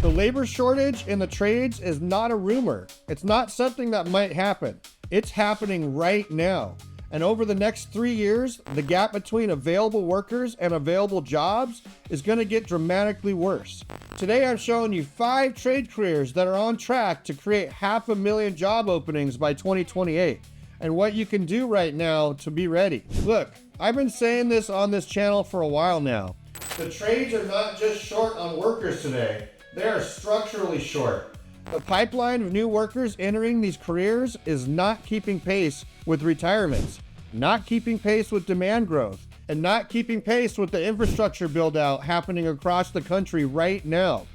The labor shortage in the trades is not a rumor. It's not something that might happen. It's happening right now. And over the next 3 years, the gap between available workers and available jobs is going to get dramatically worse. Today, I'm showing you 5 trade careers that are on track to create 500,000 job openings by 2028, and what you can do right now to be ready. Look, I've been saying this on this channel for a while now. The trades are not just short on workers today, they are structurally short. The pipeline of new workers entering these careers is not keeping pace with retirements, not keeping pace with demand growth, and not keeping pace with the infrastructure build out happening across the country right now.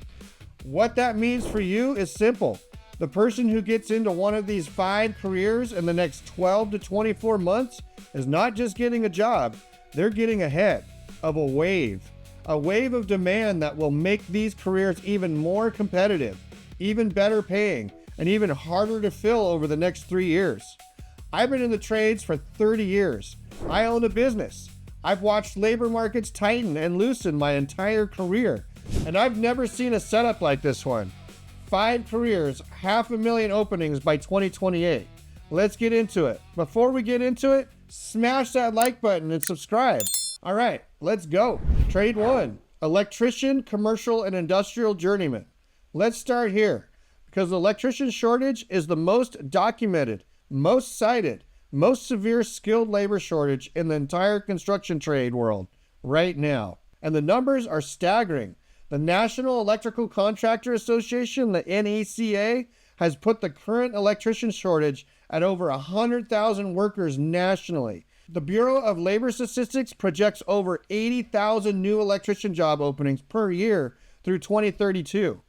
What that means for you is simple. The person who gets into one of these 5 careers in the next 12 to 24 months is not just getting a job, they're getting ahead of a wave of demand that will make these careers even more competitive, even better paying, and even harder to fill over the next 3 years. I've been in the trades for 30 years. I own a business. I've watched labor markets tighten and loosen my entire career, and I've never seen a setup like this one. 5 careers, 500,000 openings by 2028. Let's get into it. Before we get into it, smash that like button and subscribe. All right, let's go. Trade 1, electrician, commercial, and industrial journeyman. Let's start here because the electrician shortage is the most documented, most cited, most severe skilled labor shortage in the entire construction trade world right now. And the numbers are staggering. The National Electrical Contractor Association, the NECA, has put the current electrician shortage at over 100,000 workers nationally. The Bureau of Labor Statistics projects over 80,000 new electrician job openings per year through 2032.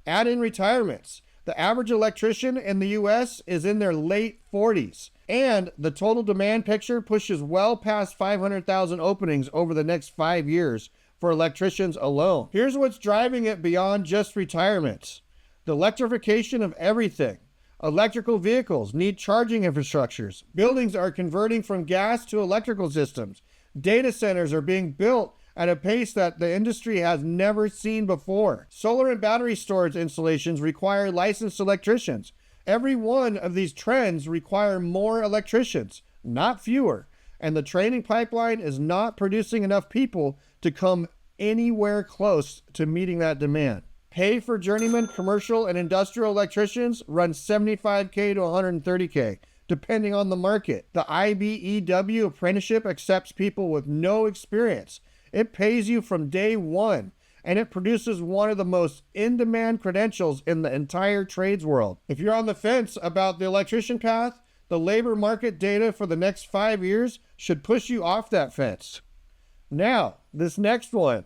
Add in retirements. The average electrician in the U.S. is in their late 40s, and the total demand picture pushes well past 500,000 openings over the next 5 years for electricians alone. Here's what's driving it beyond just retirements. The electrification of everything. Electrical vehicles need charging infrastructures. Buildings are converting from gas to electrical systems. Data centers are being built at a pace that the industry has never seen before. Solar and battery storage installations require licensed electricians. Every one of these trends require more electricians, not fewer. And the training pipeline is not producing enough people to come anywhere close to meeting that demand. Pay for journeyman commercial and industrial electricians runs $75K to $130K, depending on the market. The IBEW apprenticeship accepts people with no experience. It pays you from day one, and it produces one of the most in-demand credentials in the entire trades world. If you're on the fence about the electrician path, the labor market data for the next 5 years should push you off that fence. Now, this next one.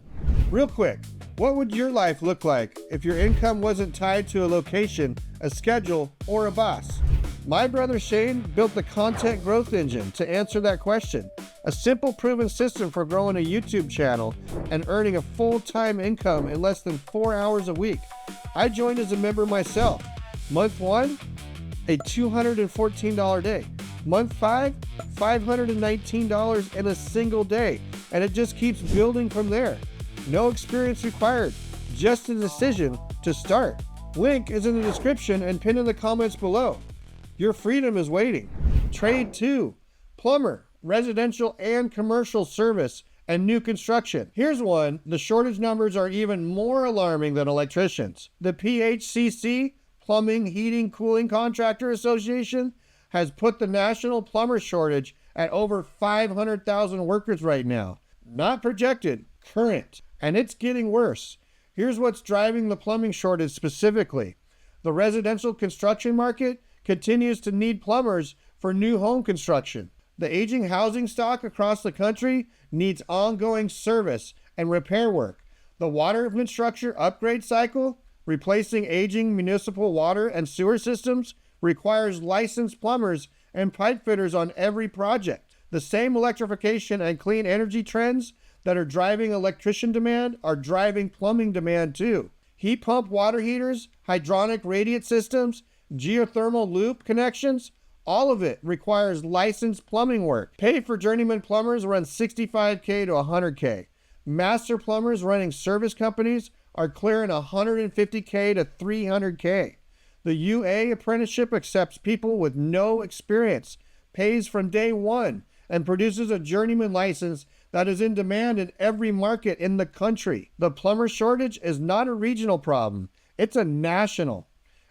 Real quick, what would your life look like if your income wasn't tied to a location, a schedule, or a boss? My brother Shane built the content growth engine to answer that question. A simple proven system for growing a YouTube channel and earning a full-time income in less than 4 hours a week. I joined as a member myself. Month 1, a $214 day. Month 5, $519 in a single day. And it just keeps building from there. No experience required, just a decision to start. Link is in the description and pinned in the comments below. Your freedom is waiting. Trade 2, plumber, residential and commercial service, and new construction. Here's one. The shortage numbers are even more alarming than electricians. The PHCC, Plumbing, Heating, Cooling Contractor Association, has put the national plumber shortage at over 500,000 workers right now. Not projected, current. And it's getting worse. Here's what's driving the plumbing shortage specifically. The residential construction market continues to need plumbers for new home construction. The aging housing stock across the country needs ongoing service and repair work. The water infrastructure upgrade cycle, replacing aging municipal water and sewer systems, requires licensed plumbers and pipe fitters on every project. The same electrification and clean energy trends that are driving electrician demand are driving plumbing demand too. Heat pump water heaters, hydronic radiant systems, geothermal loop connections, all of it requires licensed plumbing work. Pay for journeyman plumbers runs $65K to $100K. Master plumbers running service companies are clearing $150K to $300K. The UA apprenticeship accepts people with no experience, pays from day one, and produces a journeyman license that is in demand in every market in the country. The plumber shortage is not a regional problem. It's a national.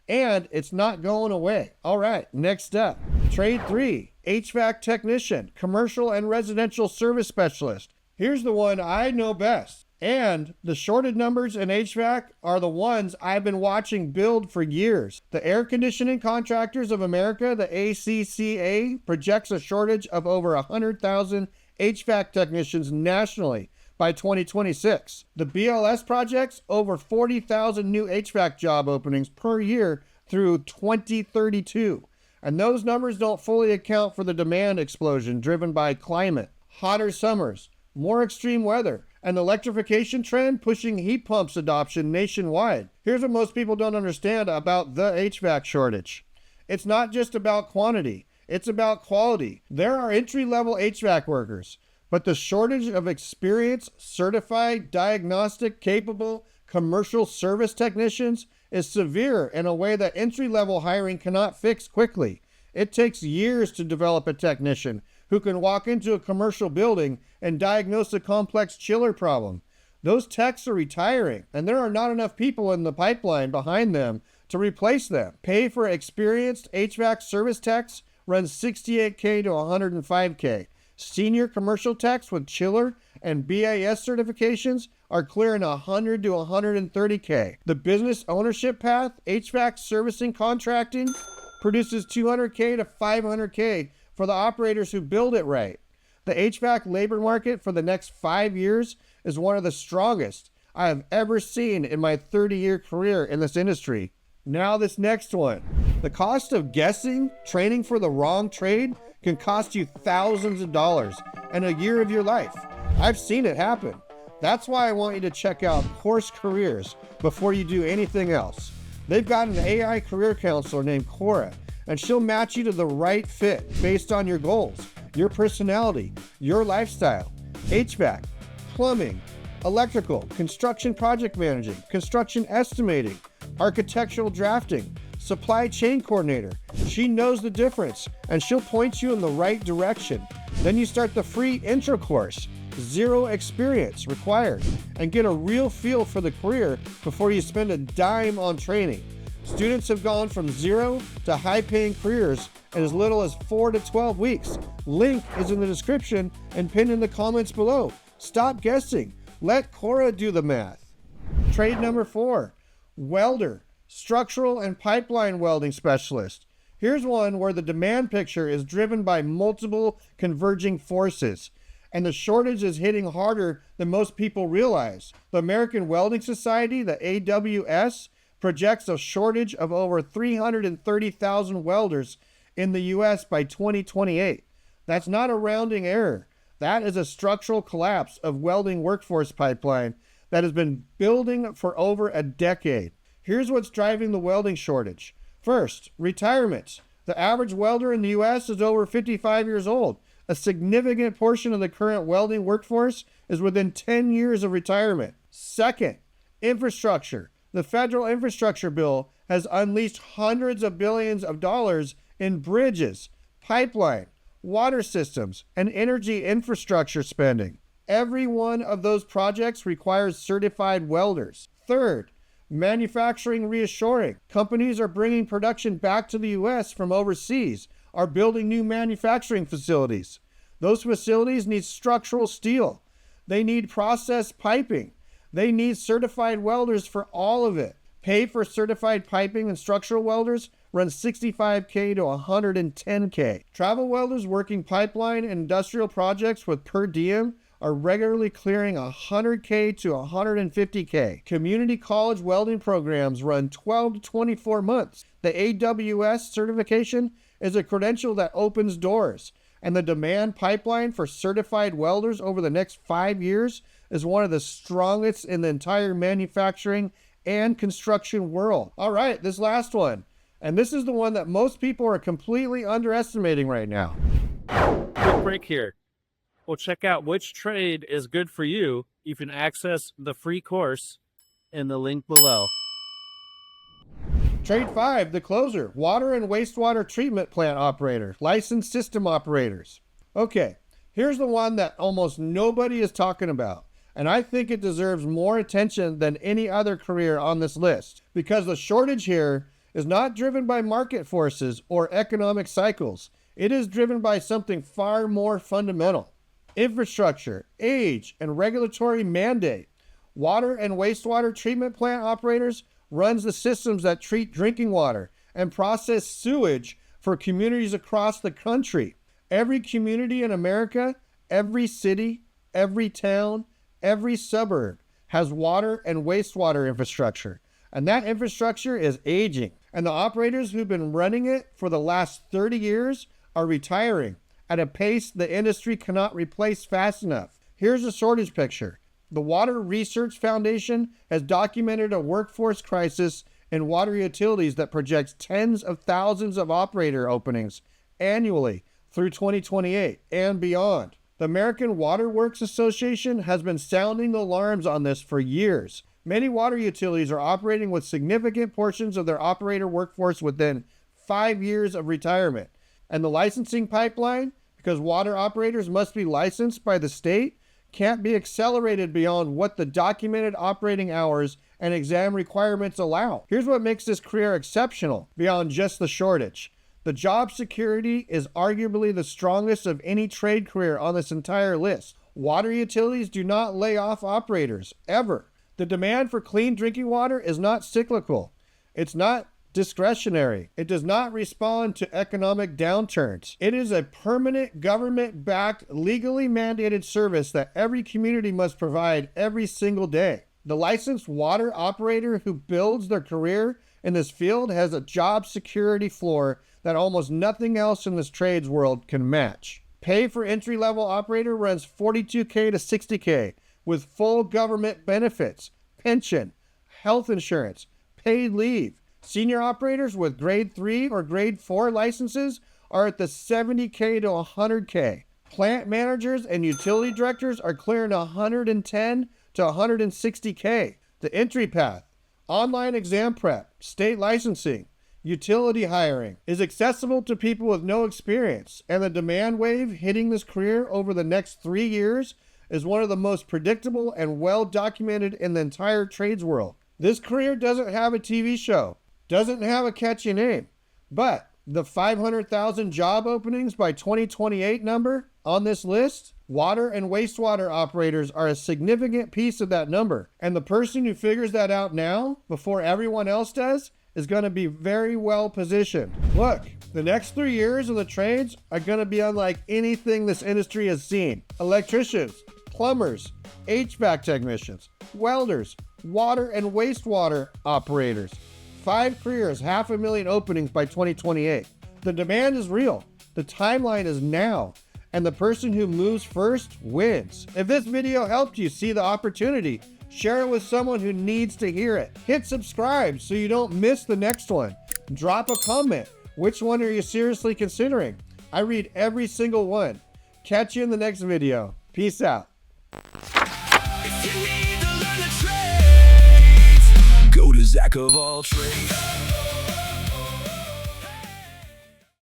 And it's not going away. All right, next up. Trade 3, HVAC technician, commercial and residential service specialist. Here's the one I know best. And the shorted numbers in HVAC are the ones I've been watching build for years. The Air Conditioning Contractors of America, the ACCA, projects a shortage of over 100,000 HVAC technicians nationally by 2026. The BLS projects over 40,000 new HVAC job openings per year through 2032. And those numbers don't fully account for the demand explosion driven by climate, hotter summers, more extreme weather, and the electrification trend pushing heat pumps adoption nationwide. Here's what most people don't understand about the HVAC shortage. It's not just about quantity, it's about quality. There are entry-level HVAC workers, but the shortage of experienced, certified, diagnostic, capable, commercial service technicians is severe in a way that entry-level hiring cannot fix quickly. It takes years to develop a technician who can walk into a commercial building and diagnose a complex chiller problem. Those techs are retiring, and there are not enough people in the pipeline behind them to replace them. Pay for experienced HVAC service techs runs $68K to $105K. Senior commercial techs with chiller and BAS certifications are clearing $100 to $130K. The business ownership path, HVAC servicing contracting, produces $200K to $500K for the operators who build it right. The HVAC labor market for the next 5 years is one of the strongest I have ever seen in my 30-year career in this industry. Now this next one. The cost of guessing, training for the wrong trade can cost you thousands of dollars and a year of your life. I've seen it happen. That's why I want you to check out Course Careers before you do anything else. They've got an AI career counselor named Coura, and she'll match you to the right fit based on your goals, your personality, your lifestyle. HVAC, plumbing, electrical, construction project managing, construction estimating, architectural drafting, supply chain coordinator. She knows the difference, and she'll point you in the right direction. Then you start the free intro course, 0 experience required, and get a real feel for the career before you spend a dime on training. Students have gone from 0 to high-paying careers in as little as 4 to 12 weeks. Link is in the description and pinned in the comments below. Stop guessing. Let Coura do the math. Trade number 4, welder, structural and pipeline welding specialist. Here's one where the demand picture is driven by multiple converging forces, and the shortage is hitting harder than most people realize. The American Welding Society, the AWS, projects a shortage of over 330,000 welders in the U.S. by 2028. That's not a rounding error. That is a structural collapse of welding workforce pipeline that has been building for over a decade. Here's what's driving the welding shortage. First, retirements. The average welder in the U.S. is over 55 years old. A significant portion of the current welding workforce is within 10 years of retirement. Second, infrastructure. The federal infrastructure bill has unleashed hundreds of billions of dollars in bridges, pipeline, water systems, and energy infrastructure spending. Every one of those projects requires certified welders. Third, manufacturing reshoring. Companies are bringing production back to the U.S. from overseas, are building new manufacturing facilities. Those facilities need structural steel. They need processed piping. They need certified welders for all of it. Pay for certified piping and structural welders runs $65K to $110K. Travel welders working pipeline and industrial projects with per diem are regularly clearing $100K to $150K. Community college welding programs run 12 to 24 months. The AWS certification is a credential that opens doors, and the demand pipeline for certified welders over the next 5 years is one of the strongest in the entire manufacturing and construction world. All right, this last one. And this is the one that most people are completely underestimating right now. Quick break here. We'll check out which trade is good for you. You can access the free course in the link below. Trade 5, the closer, water and wastewater treatment plant operator, licensed system operators. Okay, here's the one that almost nobody is talking about, and I think it deserves more attention than any other career on this list, because the shortage here is not driven by market forces or economic cycles. It is driven by something far more fundamental: infrastructure, age, and regulatory mandate. Water and wastewater treatment plant operators runs the systems that treat drinking water and process sewage for communities across the country. Every community in America, every city, every town, every suburb has water and wastewater infrastructure, and that infrastructure is aging. And the operators who've been running it for the last 30 years are retiring at a pace the industry cannot replace fast enough. Here's a shortage picture. The Water Research Foundation has documented a workforce crisis in water utilities that projects tens of thousands of operator openings annually through 2028 and beyond. The American Water Works Association has been sounding the alarms on this for years. Many water utilities are operating with significant portions of their operator workforce within 5 years of retirement. And the licensing pipeline, because water operators must be licensed by the state, can't be accelerated beyond what the documented operating hours and exam requirements allow. Here's what makes this career exceptional beyond just the shortage. The job security is arguably the strongest of any trade career on this entire list. Water utilities do not lay off operators, ever. The demand for clean drinking water is not cyclical. It's not discretionary. It does not respond to economic downturns. It is a permanent government-backed, legally mandated service that every community must provide every single day. The licensed water operator who builds their career in this field has a job security floor that almost nothing else in this trades world can match. Pay for entry-level operator runs $42K to $60K with full government benefits, pension, health insurance, paid leave. Senior operators with grade 3 or grade 4 licenses are at the $70K to $100K. Plant managers and utility directors are clearing $110 to $160K. The entry path, online exam prep, state licensing, utility hiring is accessible to people with no experience, and the demand wave hitting this career over the next 3 years is one of the most predictable and well documented in the entire trades world. This career doesn't have a TV show, doesn't have a catchy name, but the 500,000 job openings by 2028 number on this list, water and wastewater operators are a significant piece of that number. And the person who figures that out now, before everyone else does, is going to be very well positioned. Look, the next 3 years of the trades are going to be unlike anything this industry has seen. Electricians, plumbers, HVAC technicians, welders, water and wastewater operators. 5 careers, 500,000 openings by 2028. The demand is real. The timeline is now. And the person who moves first wins. If this video helped you see the opportunity, share it with someone who needs to hear it. Hit subscribe so you don't miss the next one. Drop a comment. Which one are you seriously considering? I read every single one. Catch you in the next video. Peace out. If you need to learn the trades, go to Zach of all trades.